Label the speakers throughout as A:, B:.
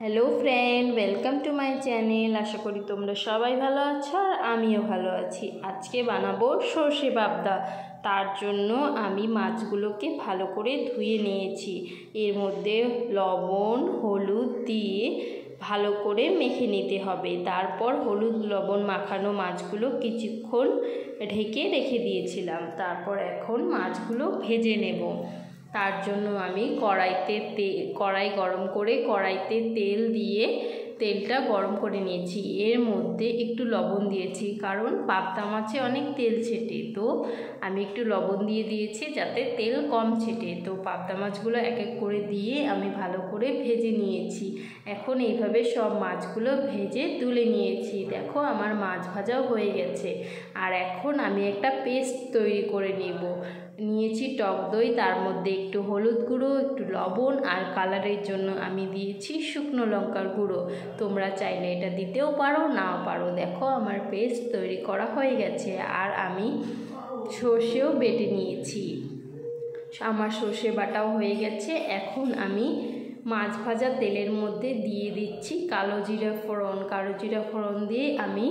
A: Hello friend, welcome to my channel. আশা করি তোমরা সবাই ভালো আছো আর আমিও ভালো আছি। আজকে বানাবো সর্ষে পাবদা। তার জন্য আমি মাছগুলোকে ভালো করে ধুয়ে নিয়েছি। এর মধ্যে লবণ হলুদ দিয়ে ভালো করে মেখে নিতে হবে। তারপর হলুদ লবণ মাখানো মাছগুলো কিছুক্ষণ ঢেকে রেখে দিয়েছিলাম। তারপর এখন মাছগুলো ভেজে নেব। তার জন্য আমি কড়াই গরম করে কড়াইতে তেল দিয়ে তেলটা গরম করে নিয়েছি। এর মধ্যে একটু লবণ দিয়েছি, কারণ পাবদা মাছে অনেক তেল ছেটে, তো আমি একটু লবণ দিয়ে দিয়েছি যাতে তেল কম ছেটে। তো পাবদা মাছগুলো এক এক করে দিয়ে আমি ভালো করে ভেজে নিয়েছি। এখন এইভাবে সব মাছগুলো ভেজে তুলে নিয়েছি। দেখো আমার মাছ ভাজাও হয়ে গেছে। আর এখন আমি একটা পেস্ট তৈরি করে নিয়েছি টক দই, তার মধ্যে একটু হলুদ গুঁড়ো, একটু লবণ আর কালারের জন্য আমি দিয়েছি শুকনো লঙ্কার গুঁড়ো। তোমরা চাইলে এটা দিতেও পারো, নাও পারো। দেখো আমার পেস্ট তৈরি করা হয়ে গেছে। আর আমি সর্ষেও বেটে নিয়েছি। আমার সর্ষে বাটাও হয়ে গেছে। এখন আমি মাছ ভাজা তেলের মধ্যে দিয়ে দিচ্ছি কালো জিরা ফোড়ন দিয়ে আমি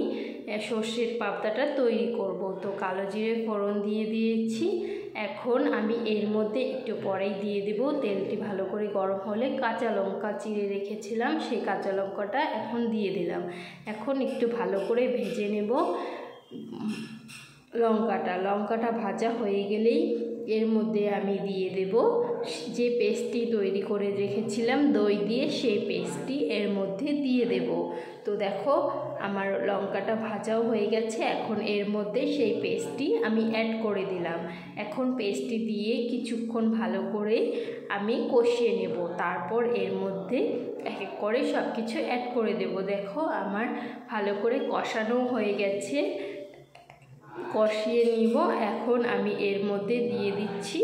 A: সর্ষের পাবদাটা তৈরি করব। তো কালো জিরে ফোড়ন দিয়ে দিয়েছি। এখন আমি এর মধ্যে একটু পরেই দিয়ে দেব, তেলটি ভালো করে গরম হলে কাঁচা লঙ্কা চিড়ে রেখেছিলাম, সেই কাঁচা লঙ্কাটা এখন দিয়ে দিলাম। এখন একটু ভালো করে ভেজে নেব লঙ্কাটা ভাজা হয়ে গেলেই এর মধ্যে আমি দিয়ে দেব যে পেস্টটি তৈরি করে রেখেছিলাম দই দিয়ে, সেই পেস্টটি এর মধ্যে দিয়ে দেব। তো দেখো আমার লঙ্কাটা ভাজাও হয়ে গেছে। এখন এর মধ্যে সেই পেস্টটি আমি অ্যাড করে দিলাম। এখন পেস্টটি দিয়ে কিছুক্ষণ ভালো করে আমি কষিয়ে নেব। তারপর এর মধ্যে এক এক করে সব কিছু অ্যাড করে দেব। দেখো আমার ভালো করে কষানো হয়ে গেছে, কষিয়ে নিব। এখন আমি এর মধ্যে দিয়ে দিচ্ছি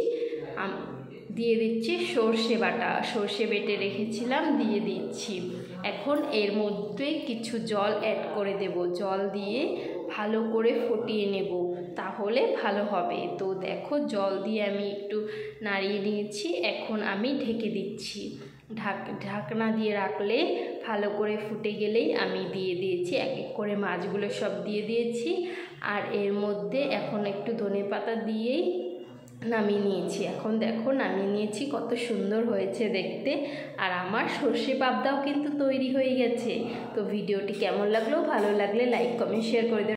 A: সর্ষে বেটে রেখেছিলাম, দিয়ে দিচ্ছি। এখন এর মধ্যে কিছু জল অ্যাড করে দেব। জল দিয়ে ভালো করে ফুটিয়ে নেব, তাহলে ভালো হবে। তো দেখো জল দিয়ে আমি একটু নাড়িয়ে নিয়েছি। এখন আমি ঢেকে দিচ্ছি। ঢাকনা দিয়ে রাখলে ভালো করে ফুটে গেলেই আমি দিয়ে দিয়েছি এক এক করে মাছগুলো সব দিয়ে দিয়েছি। আর এর মধ্যে এখন একটু ধনেপাতা দিয়েই নামিয়ে নিয়েছি। এখন দেখো নামিয়ে নিয়েছি, কত সুন্দর হয়েছে দেখতে। আর আমার সর্ষে পাবদাও কিন্তু তৈরি হয়ে গেছে। তো ভিডিওটি কেমন লাগলো, ভালো লাগলে লাইক কমেন্ট শেয়ার করে দেবেন।